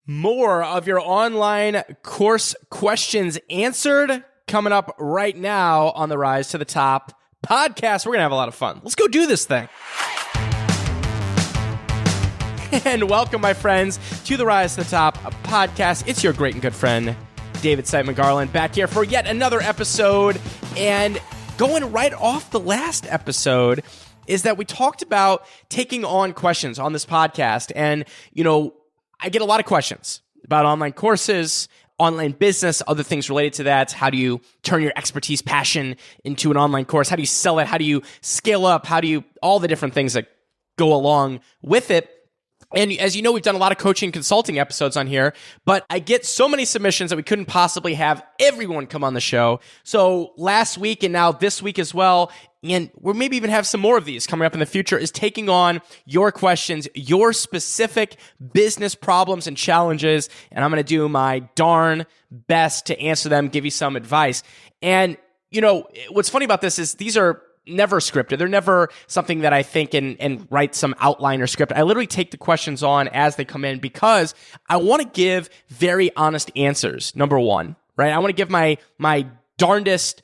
More of your online course questions answered coming up right now on the Rise to the Top podcast. We're going to have a lot of fun. Let's go do this thing. And welcome, my friends, to the Rise to the Top podcast. It's your great and good friend, David Siteman Garland, back here for yet another episode. And going right off the last episode is that we talked about taking on questions on this podcast. And, I get a lot of questions about online courses, online business, other things related to that. How do you turn your expertise, passion into an online course? How do you sell it? How do you scale up? All the different things that go along with it. And as you know, we've done a lot of coaching consulting episodes on here, but I get so many submissions that we couldn't possibly have everyone come on the show. So last week and now this week as well, and we'll maybe even have some more of these coming up in the future, is taking on your questions, your specific business problems and challenges, and I'm going to do my darn best to answer them, give you some advice. And, what's funny about this is these are never scripted. They're never something that I think and write some outline or script. I literally take the questions on as they come in because I want to give very honest answers, number one, right? I want to give my darndest,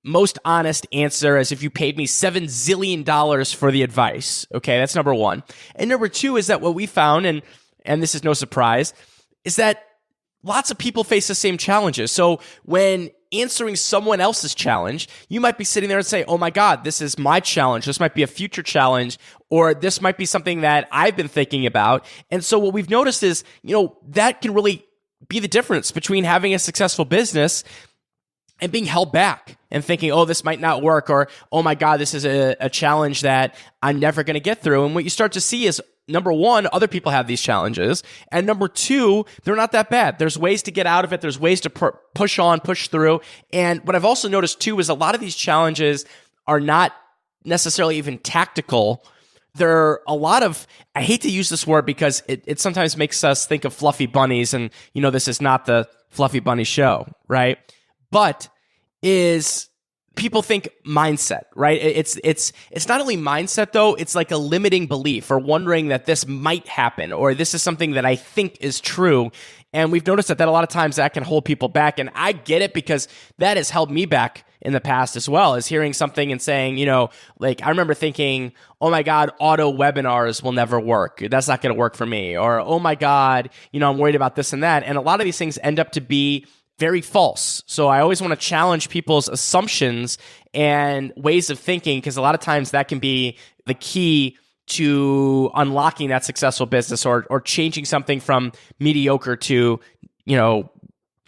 most honest answer as if you paid me $7 zillion for the advice. Okay, that's number one. And number two is that what we found, and this is no surprise, is that lots of people face the same challenges. So when answering someone else's challenge, you might be sitting there and say, oh my God, this is my challenge. This might be a future challenge, or this might be something that I've been thinking about. And so what we've noticed is, that can really be the difference between having a successful business and being held back and thinking, oh, this might not work, or, oh my God, this is a challenge that I'm never going to get through. And what you start to see is, number one, other people have these challenges. And number two, they're not that bad. There's ways to get out of it. There's ways to push on, push through. And what I've also noticed too is a lot of these challenges are not necessarily even tactical. There are a lot of, I hate to use this word because it sometimes makes us think of fluffy bunnies. And, this is not the fluffy bunny show, right? But people think mindset, right? It's not only mindset though, it's like a limiting belief or wondering that this might happen or this is something that I think is true. And we've noticed that a lot of times that can hold people back. And I get it because that has held me back in the past as well, is hearing something and saying, I remember thinking, oh my God, auto webinars will never work. That's not going to work for me. Or, oh my God, I'm worried about this and that. And a lot of these things end up to be very false. So I always want to challenge people's assumptions and ways of thinking, because a lot of times that can be the key to unlocking that successful business or changing something from mediocre to,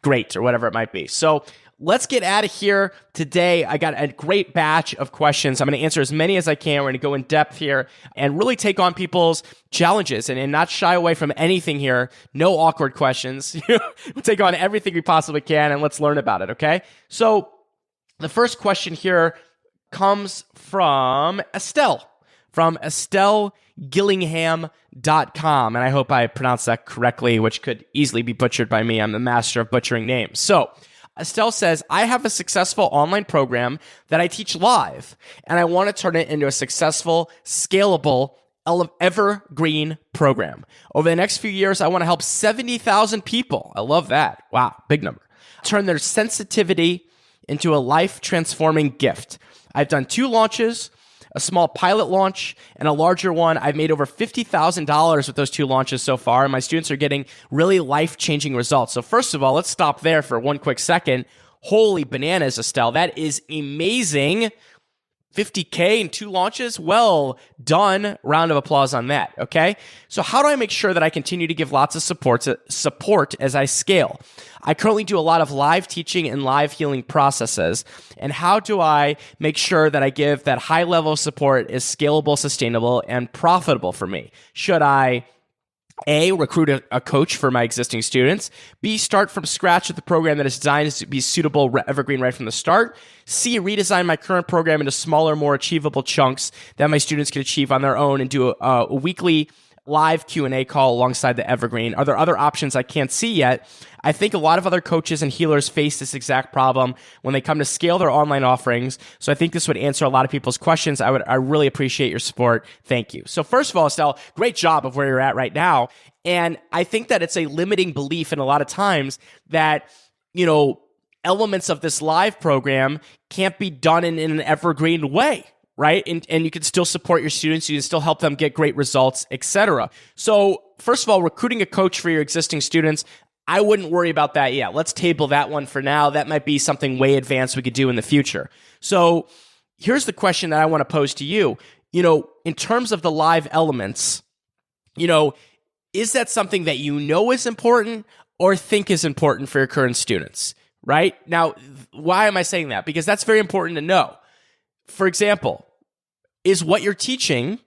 great or whatever it might be. So let's get out of here today. I got a great batch of questions. I'm going to answer as many as I can. We're going to go in depth here and really take on people's challenges and not shy away from anything here. No awkward questions. We'll take on everything we possibly can and let's learn about it, okay? So the first question here comes from Estelle, from EstelleGillingham.com. And I hope I pronounced that correctly, which could easily be butchered by me. I'm the master of butchering names. So Estelle says, I have a successful online program that I teach live, and I want to turn it into a successful, scalable, evergreen program. Over the next few years, I want to help 70,000 people. I love that. Wow, big number. Turn their sensitivity into a life-transforming gift. I've done 2 launches, a small pilot launch, and a larger one. I've made over $50,000 with those 2 launches so far, and my students are getting really life-changing results. So first of all, let's stop there for one quick second. Holy bananas, Estelle. That is amazing. 50K in 2 launches? Well done. Round of applause on that, okay? So how do I make sure that I continue to give lots of support as I scale? I currently do a lot of live teaching and live healing processes. And how do I make sure that I give that high level of support is scalable, sustainable, and profitable for me? Should I A, recruit a coach for my existing students. B, start from scratch with a program that is designed to be suitable, evergreen right from the start. C, redesign my current program into smaller, more achievable chunks that my students can achieve on their own and do a weekly live Q&A call alongside the evergreen? Are there other options I can't see yet? I think a lot of other coaches and healers face this exact problem when they come to scale their online offerings. So I think this would answer a lot of people's questions. I really appreciate your support. Thank you. So first of all, Estelle, great job of where you're at right now. And I think that it's a limiting belief in a lot of times that, elements of this live program can't be done in an evergreen way, right? And you can still support your students, you can still help them get great results, etc. So first of all, recruiting a coach for your existing students, I wouldn't worry about that yet. Let's table that one for now. That might be something way advanced we could do in the future. So here's the question that I want to pose to you. In terms of the live elements, is that something that is important or think is important for your current students? Right? Now, why am I saying that? Because that's very important to know. For example, is what you're teaching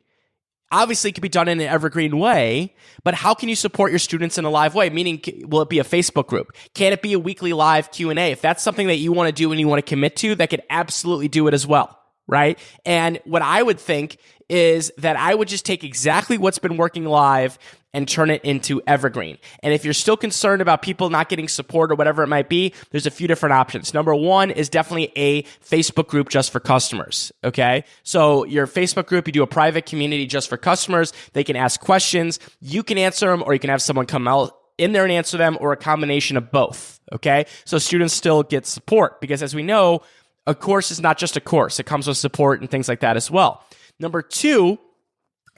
obviously can be done in an evergreen way, but how can you support your students in a live way? Meaning, will it be a Facebook group? Can it be a weekly live Q&A? If that's something that you want to do and you want to commit to, that could absolutely do it as well, right? And what I would think is that I would just take exactly what's been working live and turn it into evergreen. And if you're still concerned about people not getting support or whatever it might be, there's a few different options. Number one is definitely a Facebook group just for customers, okay? So your Facebook group, you do a private community just for customers. They can ask questions. You can answer them, or you can have someone come out in there and answer them, or a combination of both, okay? So students still get support, because as we know, a course is not just a course. It comes with support and things like that as well. Number two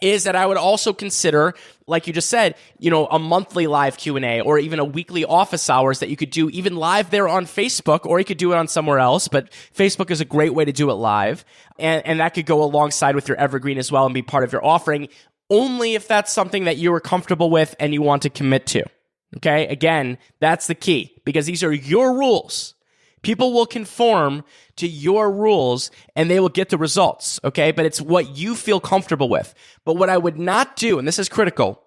is that I would also consider, like you just said, a monthly live Q&A, or even a weekly office hours that you could do even live there on Facebook, or you could do it on somewhere else. But Facebook is a great way to do it live. And that could go alongside with your evergreen as well and be part of your offering, only if that's something that you are comfortable with and you want to commit to. Okay? Again, that's the key, because these are your rules. People will conform to your rules and they will get the results, okay? But it's what you feel comfortable with. But what I would not do, and this is critical,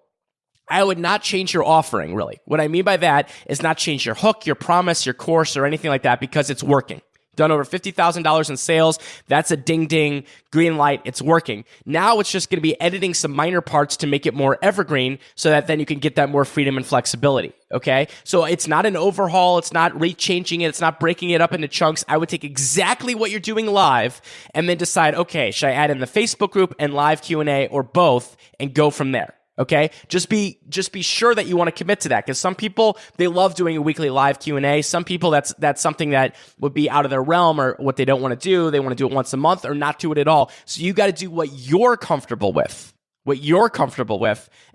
I would not change your offering, really. What I mean by that is not change your hook, your promise, your course, or anything like that, because it's working. Done over $50,000 in sales. That's a ding ding, green light. It's working. Now it's just going to be editing some minor parts to make it more evergreen, so that then you can get that more freedom and flexibility. Okay. So it's not an overhaul. It's not rechanging it. It's not breaking it up into chunks. I would take exactly what you're doing live and then decide, okay, should I add in the Facebook group and live Q&A, or both, and go from there. Okay, just be sure that you want to commit to that, because some people, they love doing a weekly live Q&A. Some people, that's something that would be out of their realm, or what they don't want to do. They want to do it once a month, or not do it at all. So you got to do what you're comfortable with.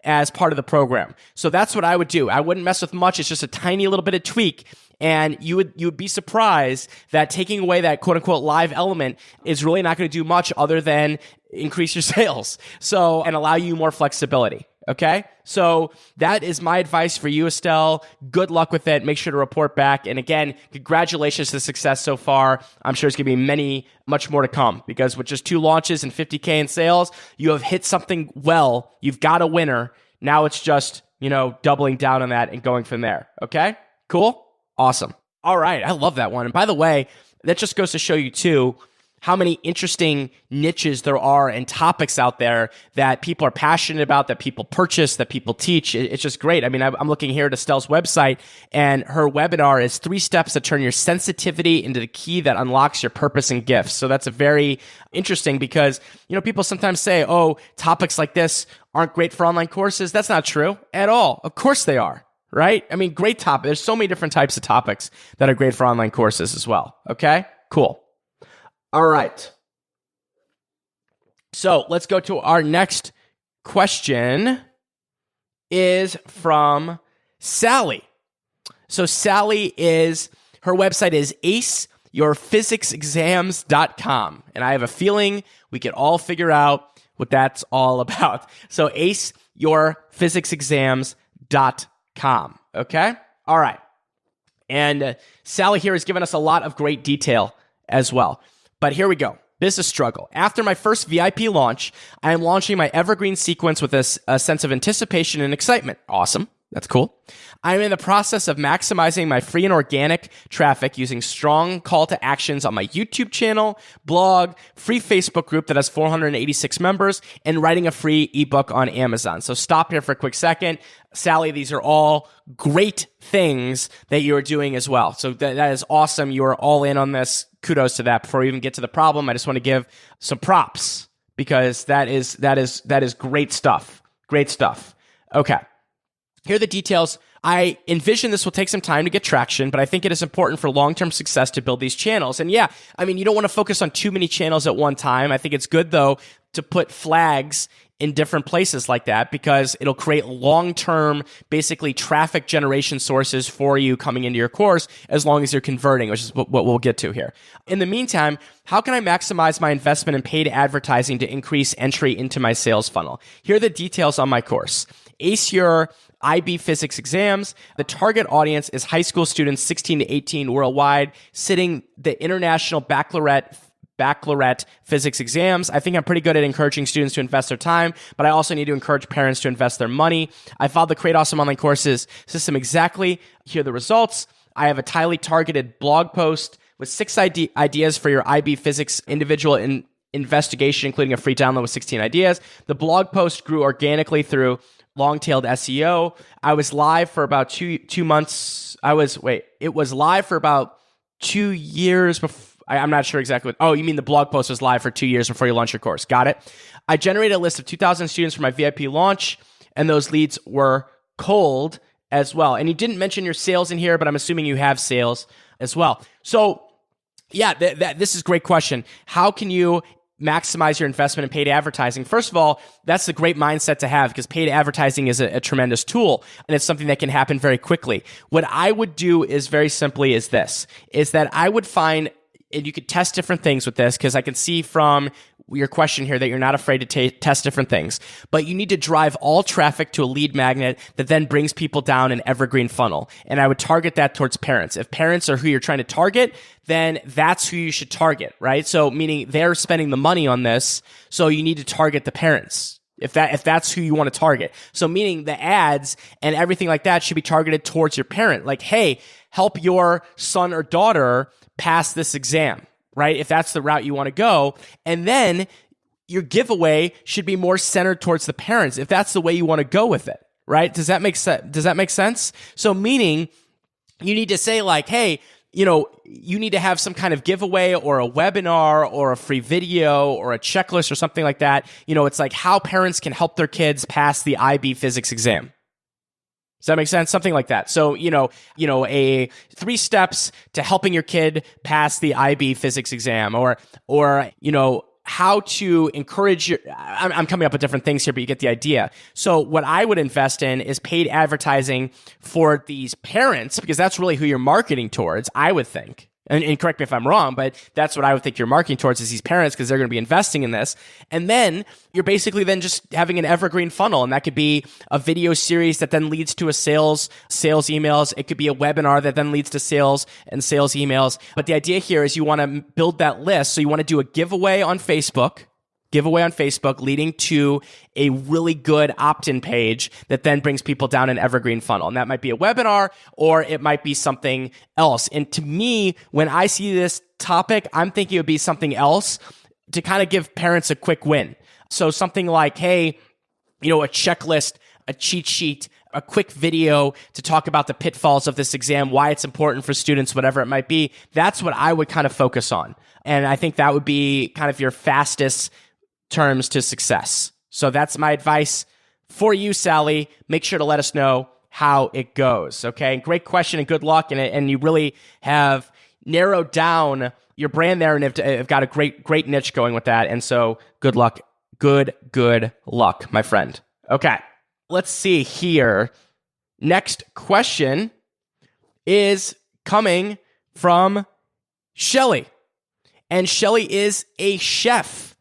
As part of the program. So that's what I would do. I wouldn't mess with much. It's just a tiny little bit of tweak. And you would be surprised that taking away that quote unquote live element is really not going to do much other than increase your sales. So, and allow you more flexibility. Okay. So that is my advice for you, Estelle. Good luck with it. Make sure to report back. And again, congratulations to the success so far. I'm sure there's going to be much more to come, because with just 2 launches and 50K in sales, you have hit something well. You've got a winner. Now it's just, doubling down on that and going from there. Okay. Cool. Awesome. All right. I love that one. And by the way, that just goes to show you too, how many interesting niches there are and topics out there that people are passionate about, that people purchase, that people teach. It's just great. I mean, I'm looking here at Estelle's website, and her webinar is 3 steps to turn your sensitivity into the key that unlocks your purpose and gifts. So that's a very interesting, because, people sometimes say, oh, topics like this aren't great for online courses. That's not true at all. Of course they are. Right? I mean, great topic. There's so many different types of topics that are great for online courses as well. Okay? Cool. All right. So let's go to our next question. Is from Sally. So Sally her website is aceyourphysicsexams.com. And I have a feeling we can all figure out what that's all about. So aceyourphysicsexams.com. Okay? All right. And Sally here has given us a lot of great detail as well. But here we go. Business struggle. After my first VIP launch, I am launching my evergreen sequence with a sense of anticipation and excitement. Awesome. That's cool. I'm in the process of maximizing my free and organic traffic using strong call to actions on my YouTube channel, blog, free Facebook group that has 486 members, and writing a free ebook on Amazon. So stop here for a quick second. Sally, these are all great things that you are doing as well. So that is awesome. You are all in on this. Kudos to that. Before we even get to the problem, I just want to give some props because that is great stuff. Great stuff. Okay. Here are the details. I envision this will take some time to get traction, but I think it is important for long-term success to build these channels. And yeah, I mean, you don't want to focus on too many channels at one time. I think it's good, though, to put flags in different places like that because it'll create long-term, basically traffic generation sources for you coming into your course as long as you're converting, which is what we'll get to here. In the meantime, how can I maximize my investment in paid advertising to increase entry into my sales funnel? Here are the details on my course. Ace your IB physics exams. The target audience is high school students 16 to 18 worldwide, sitting the international baccalaureate physics exams. I think I'm pretty good at encouraging students to invest their time, but I also need to encourage parents to invest their money. I followed the Create Awesome Online Courses system exactly. Here are the results. I have a tightly targeted blog post with 6 ideas for your IB physics individual investigation, including a free download with 16 ideas. The blog post grew organically through long-tailed SEO. I was live for about 2 months. It was live for about 2 years before. I'm not sure exactly you mean the blog post was live for 2 years before you launch your course. Got it. I generated a list of 2,000 students for my VIP launch, and those leads were cold as well. And you didn't mention your sales in here, but I'm assuming you have sales as well. So yeah, this is a great question. How can you maximize your investment in paid advertising? First of all, that's a great mindset to have because paid advertising is a tremendous tool and it's something that can happen very quickly. What I would do is very simply is that I would find, and you could test different things with this because I can see from your question here that you're not afraid to test different things, but you need to drive all traffic to a lead magnet that then brings people down an evergreen funnel. And I would target that towards parents. If parents are who you're trying to target, then that's who you should target, right? So meaning they're spending the money on this, so you need to target the parents. If that's who you want to target. So meaning the ads and everything like that should be targeted towards your parent. Like, hey, help your son or daughter pass this exam, right? If that's the route you want to go. And then your giveaway should be more centered towards the parents if that's the way you want to go with it, right? Does that make sense? So meaning you need to say like, hey, you need to have some kind of giveaway or a webinar or a free video or a checklist or something like that. It's like how parents can help their kids pass the IB physics exam. Does that make sense? Something like that. So, a 3 steps to helping your kid pass the IB physics exam or how to encourage I'm coming up with different things here, but you get the idea. So what I would invest in is paid advertising for these parents because that's really who you're marketing towards, I would think. And correct me if I'm wrong, but that's what I would think you're marketing towards is these parents because they're going to be investing in this. And then you're basically then just having an evergreen funnel. And that could be a video series that then leads to a sales emails. It could be a webinar that then leads to sales and sales emails. But the idea here is you want to build that list. So you want to do a giveaway on Facebook leading to a really good opt-in page that then brings people down an evergreen funnel. And that might be a webinar or it might be something else. And to me, when I see this topic, I'm thinking it would be something else to kind of give parents a quick win. So something like, hey, a checklist, a cheat sheet, a quick video to talk about the pitfalls of this exam, why it's important for students, whatever it might be. That's what I would kind of focus on. And I think that would be kind of your fastest terms to success. So that's my advice for you, Sally. Make sure to let us know how it goes. Okay. Great question and good luck. And you really have narrowed down your brand there and have got a great niche going with that. And so good luck. Good luck, my friend. Okay. Let's see here. Next question is coming from Shelly. And Shelly is a chef.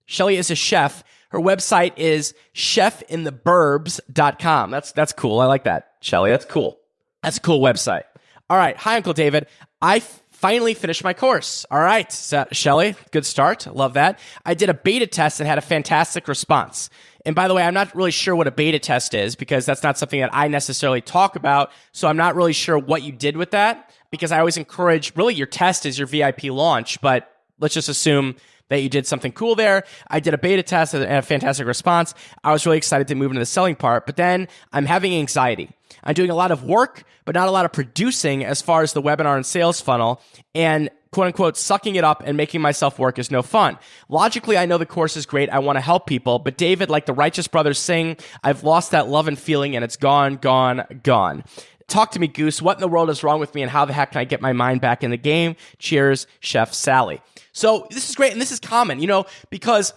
Shelly is a chef. Her website is chefintheburbs.com. That's cool. I like that, Shelly. That's cool. That's a cool website. All right. Hi, Uncle David. I finally finished my course. All right, so, Shelly, good start. Love that. I did a beta test and had a fantastic response. And by the way, I'm not really sure what a beta test is because that's not something that I necessarily talk about. So I'm not really sure what you did with that because I always encourage, really your test is your VIP launch, but let's just assume that you did something cool there. I did a beta test and a fantastic response. I was really excited to move into the selling part, but then I'm having anxiety. I'm doing a lot of work, but not a lot of producing as far as the webinar and sales funnel, and quote unquote, sucking it up and making myself work is no fun. Logically, I know the course is great. I want to help people, but David, like the Righteous Brothers sing, I've lost that love and feeling and it's gone, gone, gone. Talk to me, Goose. What in the world is wrong with me and how the heck can I get my mind back in the game? Cheers, Chef Sally. So this is great, and this is common, because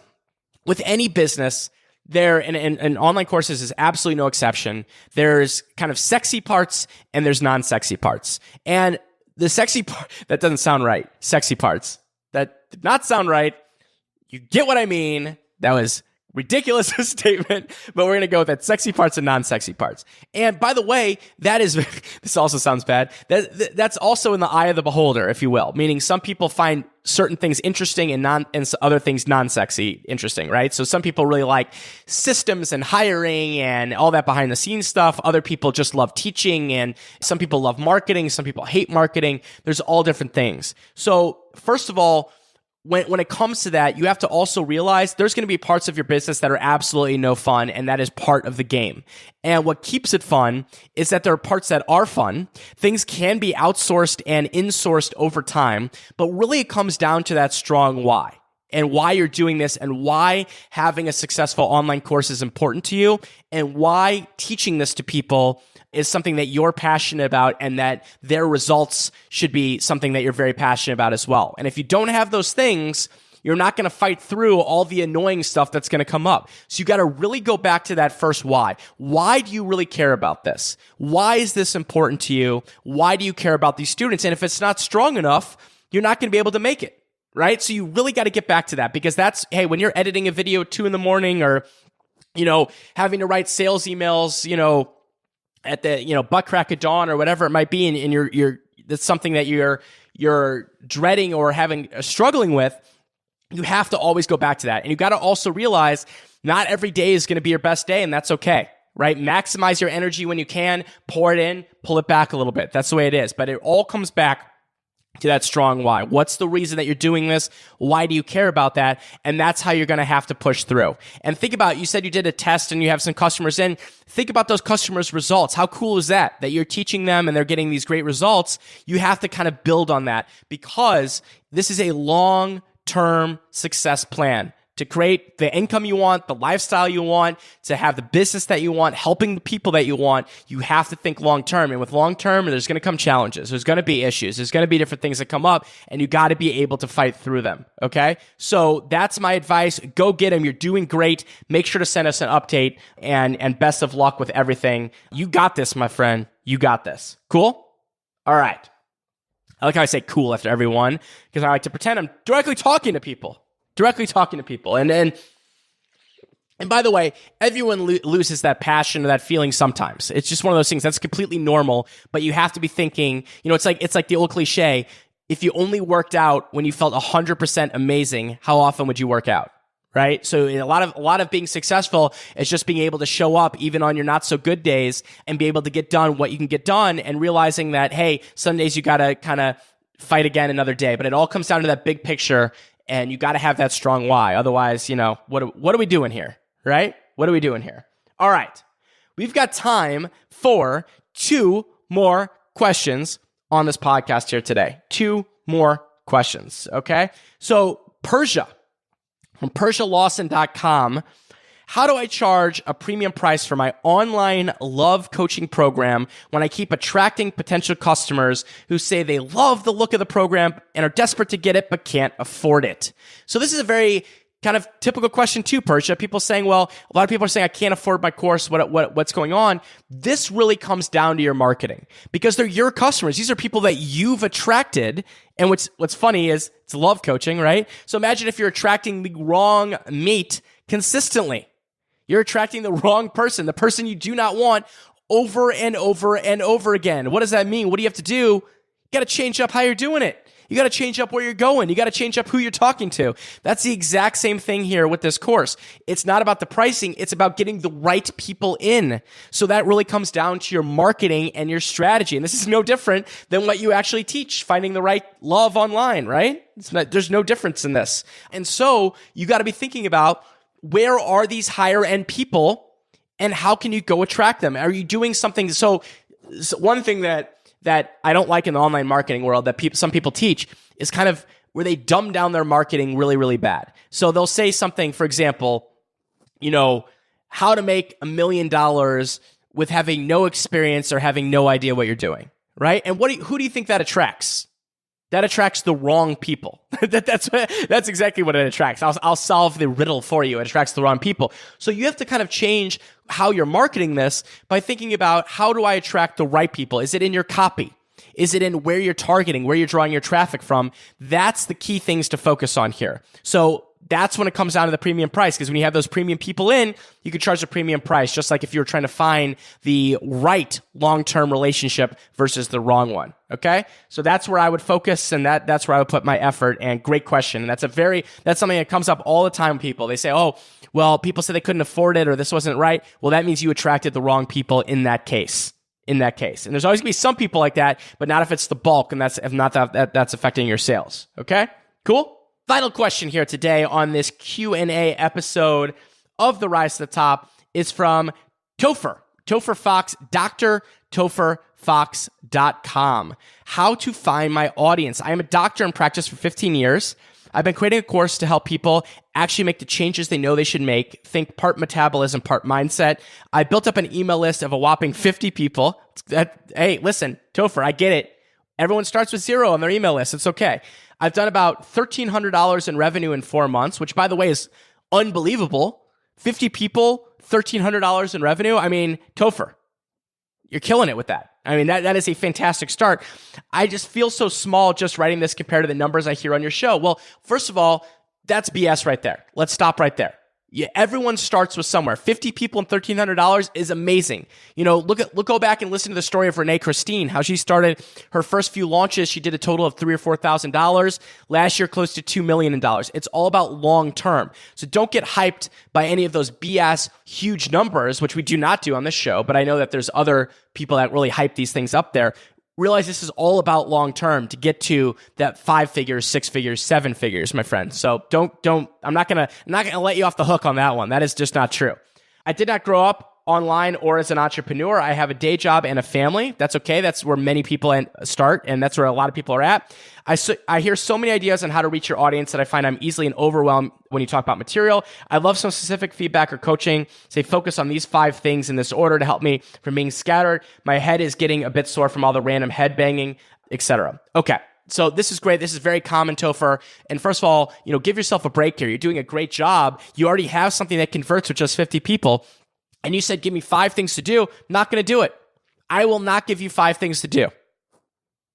with any business, and online courses is absolutely no exception. There's kind of sexy parts and there's non-sexy parts. And the sexy part, that doesn't sound right. Sexy parts. That did not sound right. You get what I mean. That was ridiculous statement, but we're going to go with that sexy parts and non-sexy parts. And by the way, that is, this also sounds bad. That's also in the eye of the beholder, if you will, meaning some people find certain things interesting and other things non-sexy interesting, right? So some people really like systems and hiring and all that behind the scenes stuff. Other people just love teaching, and some people love marketing. Some people hate marketing. There's all different things. So first of all, when it comes to that, you have to also realize there's going to be parts of your business that are absolutely no fun, and that is part of the game. And what keeps it fun is that there are parts that are fun. Things can be outsourced and insourced over time, but really it comes down to that strong why and why you're doing this and why having a successful online course is important to you and why teaching this to people is something that you're passionate about and that their results should be something that you're very passionate about as well. And if you don't have those things, you're not going to fight through all the annoying stuff that's going to come up. So you got to really go back to that first why. Why do you really care about this? Why is this important to you? Why do you care about these students? And if it's not strong enough, you're not going to be able to make it, right? So you really got to get back to that because that's, hey, when you're editing a video at 2 a.m. or, having to write sales emails, at the, butt crack of dawn or whatever it might be, and you're that's something that you're dreading or struggling with, you have to always go back to that. And you got to also realize not every day is going to be your best day, and that's okay, right? Maximize your energy when you can, pour it in, pull it back a little bit. That's the way it is. But it all comes back to that strong why. What's the reason that you're doing this? Why do you care about that? And that's how you're going to have to push through. And think about, you said you did a test and you have some customers in. Think about those customers' results. How cool is that? That you're teaching them and they're getting these great results. You have to kind of build on that because this is a long-term success plan. To create the income you want, the lifestyle you want, to have the business that you want, helping the people that you want, you have to think long-term. And with long-term, there's going to come challenges. There's going to be issues. There's going to be different things that come up, and you got to be able to fight through them, okay? So that's my advice. Go get them. You're doing great. Make sure to send us an update, and best of luck with everything. You got this, my friend. You got this. Cool? All right. I like how I say cool after everyone, because I like to pretend I'm directly talking to people. And by the way, everyone loses that passion or that feeling sometimes. It's just one of those things that's completely normal, but you have to be thinking, it's like the old cliche. If you only worked out when you felt 100% amazing, how often would you work out? Right? So a lot of being successful is just being able to show up even on your not so good days and be able to get done what you can get done, and realizing that, hey, some days you got to kind of fight again another day, but it all comes down to that big picture. And you got to have that strong why. Otherwise, what are we doing here, right? What are we doing here? All right. We've got time for 2 more questions on this podcast here today. 2 more questions, okay? So Persia, from PersiaLawson.com, how do I charge a premium price for my online love coaching program when I keep attracting potential customers who say they love the look of the program and are desperate to get it but can't afford it? So this is a very kind of typical question too, Persia. People saying, well, a lot of people are saying, I can't afford my course. What's going on? This really comes down to your marketing because they're your customers. These are people that you've attracted. And what's funny is it's love coaching, right? So imagine if you're attracting the wrong mate consistently. You're attracting the wrong person, the person you do not want, over and over and over again. What does that mean? What do you have to do? You got to change up how you're doing it. You got to change up where you're going. You got to change up who you're talking to. That's the exact same thing here with this course. It's not about the pricing. It's about getting the right people in. So that really comes down to your marketing and your strategy. And this is no different than what you actually teach, finding the right love online, right? There's no difference in this. And so you got to be thinking about, where are these higher end people and how can you go attract them? Are you doing something? So one thing that I don't like in the online marketing world that some people teach is kind of where they dumb down their marketing really, really bad. So they'll say something, for example, how to make $1 million with having no experience or having no idea what you're doing, right? And who do you think that attracts? That attracts the wrong people. That's exactly what it attracts. I'll solve the riddle for you. It attracts the wrong people. So you have to kind of change how you're marketing this by thinking about, how do I attract the right people? Is it in your copy? Is it in where you're targeting, where you're drawing your traffic from? That's the key things to focus on here. So that's when it comes down to the premium price, because when you have those premium people in, you can charge a premium price, just like if you were trying to find the right long-term relationship versus the wrong one. Okay? So that's where I would focus, and that's where I would put my effort. And great question. And that's something that comes up all the time with people. They say, oh, well, people said they couldn't afford it or this wasn't right. Well, that means you attracted the wrong people in that case. And there's always going to be some people like that, but not if it's the bulk, and that's affecting your sales. Okay? Cool? Final question here today on this Q&A episode of The Rise to the Top is from Topher Fox, drtopherfox.com. How to find my audience. I am a doctor in practice for 15 years. I've been creating a course to help people actually make the changes they know they should make. Think part metabolism, part mindset. I built up an email list of a whopping 50 people. Hey, listen, Topher, I get it. Everyone starts with 0 on their email list. It's okay. I've done about $1,300 in revenue in 4 months, which, by the way, is unbelievable. 50 people, $1,300 in revenue. I mean, Topher, you're killing it with that. I mean, that is a fantastic start. I just feel so small just writing this compared to the numbers I hear on your show. Well, first of all, that's BS right there. Let's stop right there. Yeah, everyone starts with somewhere. 50 people and $1,300 is amazing. Go back and listen to the story of Renee Christine, how she started her first few launches. She did a total of $3,000 or $4,000. Last year, close to $2 million. It's all about long term. So don't get hyped by any of those BS huge numbers, which we do not do on this show, but I know that there's other people that really hype these things up there. Realize this is all about long term to get to that 5 figures, 6 figures, 7 figures, my friend. So I'm not gonna let you off the hook on that one. That is just not true. I did not grow up online or as an entrepreneur. I have a day job and a family. That's okay. That's where many people start, and that's where a lot of people are at. I hear so many ideas on how to reach your audience that I find I'm easily overwhelmed when you talk about material. I love some specific feedback or coaching. Say, focus on these 5 things in this order to help me from being scattered. My head is getting a bit sore from all the random head banging, etc. Okay. So this is great. This is very common, Topher. And first of all, give yourself a break here. You're doing a great job. You already have something that converts with just 50 people. And you said, give me 5 things to do. Not going to do it. I will not give you 5 things to do,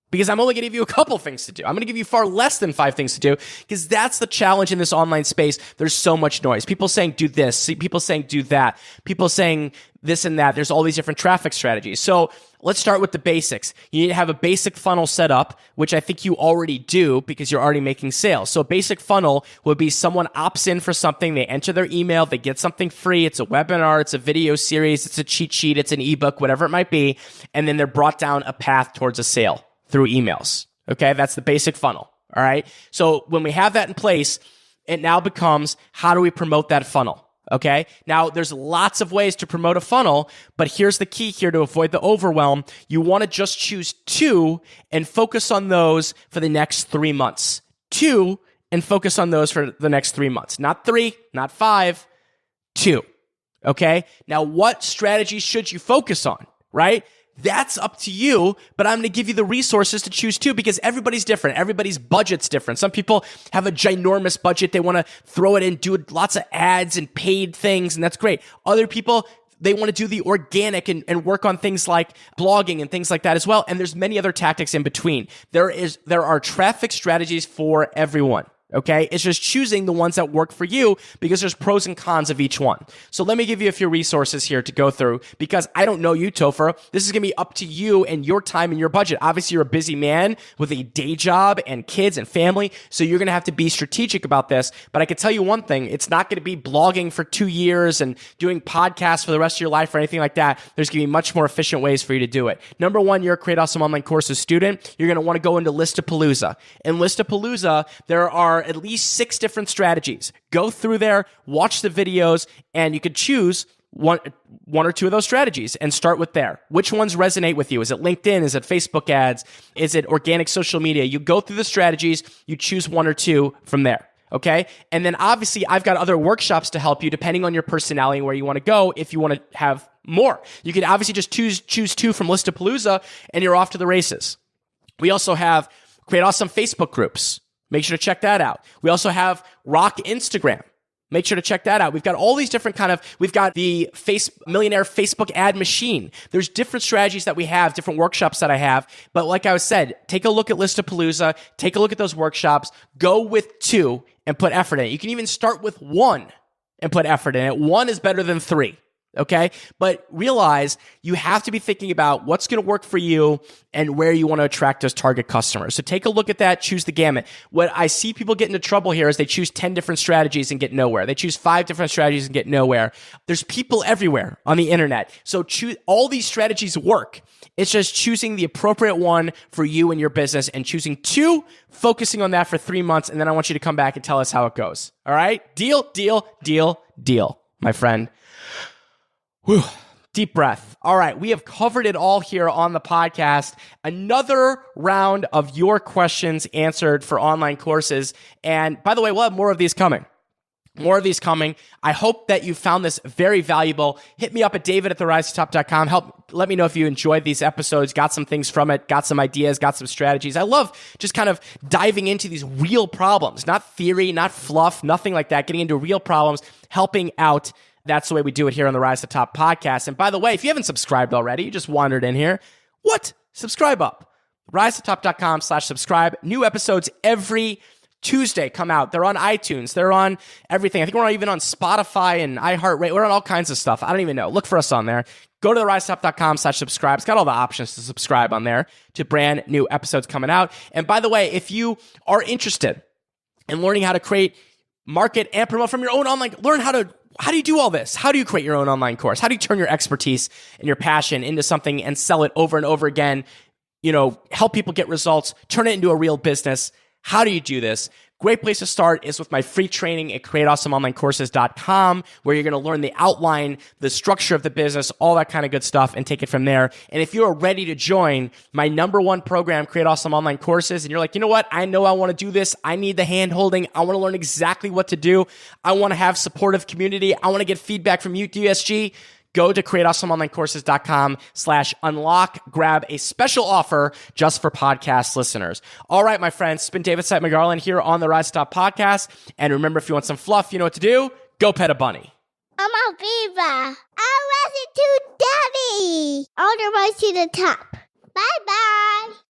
because I'm only going to give you a couple things to do. I'm going to give you far less than 5 things to do, because that's the challenge in this online space. There's so much noise. People saying do this, people saying do that, people saying this and that. There's all these different traffic strategies. So let's start with the basics. You need to have a basic funnel set up, which I think you already do because you're already making sales. So a basic funnel would be someone opts in for something, they enter their email, they get something free. It's a webinar, it's a video series, it's a cheat sheet, it's an ebook, whatever it might be. And then they're brought down a path towards a sale through emails. Okay, that's the basic funnel. All right. So when we have that in place, it now becomes, how do we promote that funnel? Okay. Now there's lots of ways to promote a funnel, but here's the key here to avoid the overwhelm. You want to just choose 2 and focus on those for the next 3 months. 2 and focus on those for the next 3 months. Not 3, not 5, 2. Okay. Now what strategy should you focus on? Right? That's up to you, but I'm going to give you the resources to choose 2, because everybody's different. Everybody's budget's different. Some people have a ginormous budget. They want to throw it in, do lots of ads and paid things, and that's great. Other people, they want to do the organic and work on things like blogging and things like that as well. And there's many other tactics in between. There are traffic strategies for everyone. Okay, it's just choosing the ones that work for you because there's pros and cons of each one. So let me give you a few resources here to go through because I don't know you, Topher. This is going to be up to you and your time and your budget. Obviously, you're a busy man with a day job and kids and family, so you're going to have to be strategic about this. But I can tell you one thing, it's not going to be blogging for 2 years and doing podcasts for the rest of your life or anything like that. There's going to be much more efficient ways for you to do it. Number one, you're a Create Awesome Online Courses student. You're going to want to go into Listapalooza. In Listapalooza, there are at least 6 different strategies. Go through there, watch the videos, and you could choose one or two of those strategies and start with there. Which ones resonate with you? Is it LinkedIn? Is it Facebook ads? Is it organic social media? You go through the strategies, you choose 1 or 2 from there. Okay. And then obviously I've got other workshops to help you depending on your personality and where you want to go. If you want to have more, you could obviously just choose 2 from Listapalooza and you're off to the races. We also have Create Awesome Facebook groups. Make sure to check that out. We also have Rock Instagram. Make sure to check that out. We've got all these different we've got the Millionaire Facebook ad machine. There's different strategies that we have, different workshops that I have. But like I said, take a look at Listapalooza, take a look at those workshops, go with 2 and put effort in it. You can even start with 1 and put effort in it. 1 is better than 3. Okay. But realize you have to be thinking about what's going to work for you and where you want to attract those target customers. So take a look at that, choose the gamut. What I see people get into trouble here is they choose 10 different strategies and get nowhere. They choose 5 different strategies and get nowhere. There's people everywhere on the internet. So all these strategies work. It's just choosing the appropriate one for you and your business and choosing 2, focusing on that for 3 months. And then I want you to come back and tell us how it goes. All right. Deal, my friend. Whew. Deep breath. All right. We have covered it all here on the podcast. Another round of your questions answered for online courses. And by the way, we'll have more of these coming. I hope that you found this very valuable. Hit me up at david@therisetop.com. Let me know if you enjoyed these episodes, got some things from it, got some ideas, got some strategies. I love just kind of diving into these real problems, not theory, not fluff, nothing like that, getting into real problems, helping out. That's the way we do it here on the Rise to Top podcast. And by the way, if you haven't subscribed already, you just wandered in here, subscribe up. risetotop.com/subscribe. New episodes every Tuesday come out. They're on iTunes. They're on everything. I think we're even on Spotify and iHeartRadio. We're on all kinds of stuff. I don't even know. Look for us on there. Go to the risetotop.com/subscribe. It's got all the options to subscribe on there to brand new episodes coming out. And by the way, if you are interested in learning how to create, market, and promote from your own online, how do you do all this? How do you create your own online course? How do you turn your expertise and your passion into something and sell it over and over again? Help people get results, turn it into a real business. How do you do this? Great place to start is with my free training at createawesomeonlinecourses.com, where you're going to learn the outline, the structure of the business, all that kind of good stuff, and take it from there. And if you're ready to join my number 1 program, Create Awesome Online Courses, and you're like, you know what? I know I want to do this. I need the hand holding. I want to learn exactly what to do. I want to have supportive community. I want to get feedback from you, DSG. Go to createawesomeonlinecourses.com/unlock. Grab a special offer just for podcast listeners. All right, my friends, it's been David McGarland here on the Rise to Top podcast. And remember, if you want some fluff, you know what to do. Go pet a bunny. I'm a beaver. I love it to Daddy. All the way to the top. Bye-bye.